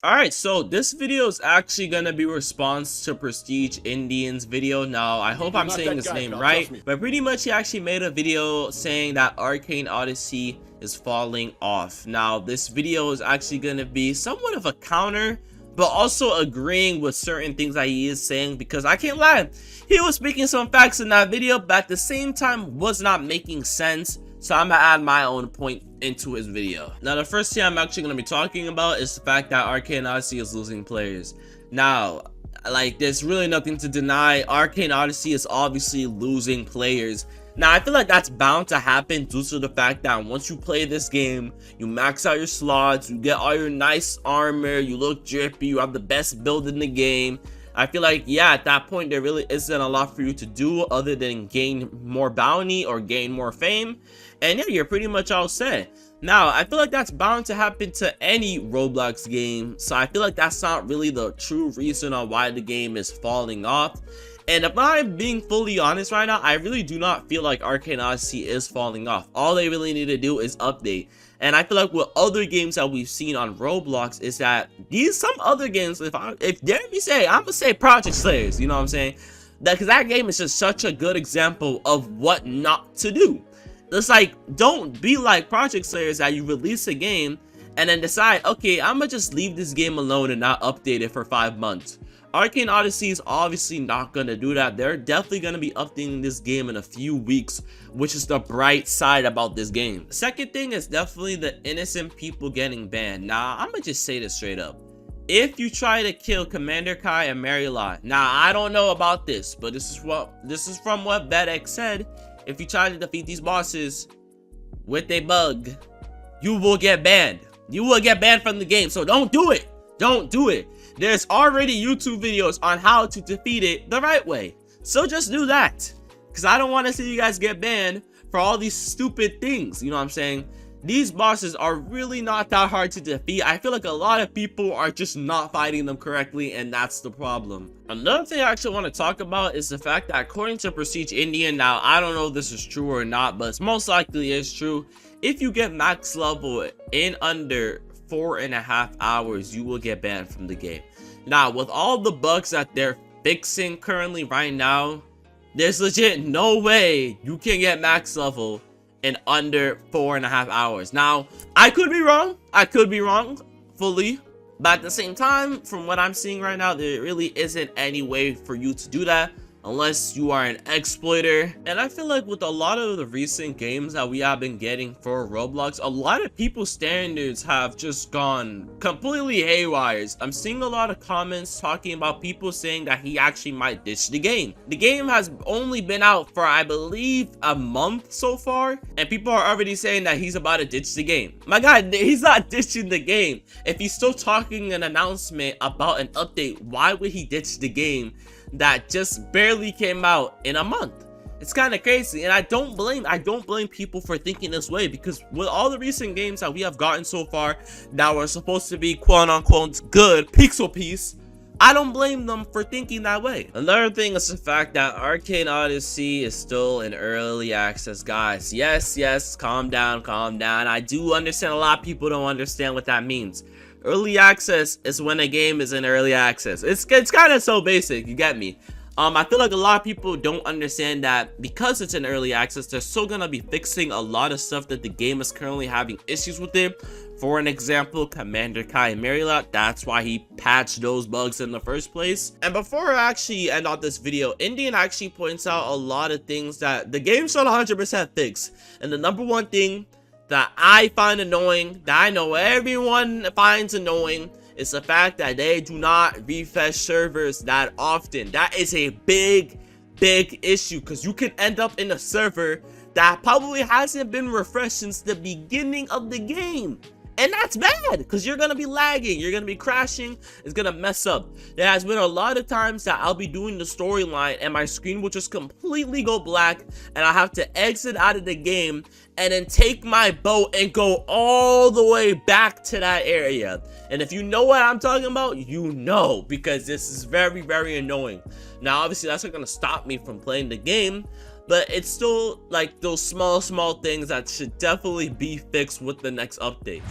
Alright, so this video is actually gonna be response to Prestige Indian's video. Now, I hope I'm saying his name right, but pretty much he actually made a video saying that Arcane Odyssey is falling off. Now, this video is actually gonna be somewhat of a counter, but also agreeing with certain things that he is saying, because I can't lie, he was speaking some facts in that video, but at the same time was not making sense. So I'm gonna add my own point into his video. Now, the first thing I'm actually gonna be talking about is the fact that Arcane Odyssey is losing players. Now, like, there's really nothing to deny. Arcane Odyssey is obviously losing players. Now, I feel like that's bound to happen due to the fact that once you play this game, you max out your slots, you get all your nice armor, you look drippy, you have the best build in the game. I feel like, yeah, at that point, there really isn't a lot for you to do other than gain more bounty or gain more fame. And yeah, you're pretty much all set. Now, I feel like that's bound to happen to any Roblox game. So I feel like that's not really the true reason on why the game is falling off. And if I'm being fully honest right now, I really do not feel like Arcane Odyssey is falling off. All they really need to do is update. And I feel like with other games that we've seen on Roblox is that some other games, if dare me say, I'm gonna say Project Slayers, you know what I'm saying? Because that game is just such a good example of what not to do. It's like, don't be like Project Slayers that you release a game and then decide, okay, I'm gonna just leave this game alone and not update it for 5 months. Arcane Odyssey is obviously not gonna do that. They're definitely gonna be updating this game in a few weeks, which is the bright side about this game. The second thing is definitely the innocent people getting banned. Now, I'm gonna just say this straight up. If you try to kill Commander Kai and Marylot, now I don't know about this, but this is from what VetX said. If you try to defeat these bosses with a bug, you will get banned. You will get banned from the game. So don't do it. Don't do it. There's already YouTube videos on how to defeat it the right way. So just do that. Because I don't want to see you guys get banned for all these stupid things. You know what I'm saying? These bosses are really not that hard to defeat. I feel like a lot of people are just not fighting them correctly, and that's the problem. Another thing I actually want to talk about is the fact that according to Prestige Indian, now I don't know if this is true or not, but it's most likely is true. If you get max level in under 4.5 hours, you will get banned from the game. Now, with all the bugs that they're fixing currently right now, there's legit no way you can get max level in under 4.5 hours. Now, I could be wrong. I could be wrong fully. But at the same time, from what I'm seeing right now, there really isn't any way for you to do that unless you are an exploiter. And I feel like with a lot of the recent games that we have been getting for Roblox, a lot of people's standards have just gone completely haywire. I'm seeing a lot of comments talking about people saying that he actually might ditch the game. The game has only been out for, I believe, a month so far, and people are already saying that he's about to ditch the game. My God, he's not ditching the game. If he's still talking an announcement about an update, why would he ditch the game that just barely came out in a month? It's kind of crazy, and I don't blame people for thinking this way, because with all the recent games that we have gotten so far that were supposed to be quote-unquote good pixel piece, I don't blame them for thinking that way. Another thing is the fact that Arcane Odyssey is still in early access, guys. Yes, calm down. I do understand a lot of people don't understand what that means. Early access is when a game is in early access. It's kind of so basic, you get me. I feel like a lot of people don't understand that because it's in early access, they're still gonna be fixing a lot of stuff that the game is currently having issues with it. For an example, Commander Kai and Marylot, that's why he patched those bugs in the first place. And before I actually end off this video, Indian actually points out a lot of things that the game should 100% fix. And the number one thing that I find annoying, that I know everyone finds annoying, is the fact that they do not refresh servers that often. That is a big issue, because you can end up in a server that probably hasn't been refreshed since the beginning of the game. And that's bad, because you're going to be lagging, you're going to be crashing, it's going to mess up. There has been a lot of times that I'll be doing the storyline and my screen will just completely go black, and I have to exit out of the game and then take my boat and go all the way back to that area. And if you know what I'm talking about, you know, because this is very annoying. Now, obviously, that's not going to stop me from playing the game, but it's still like those small things that should definitely be fixed with the next update.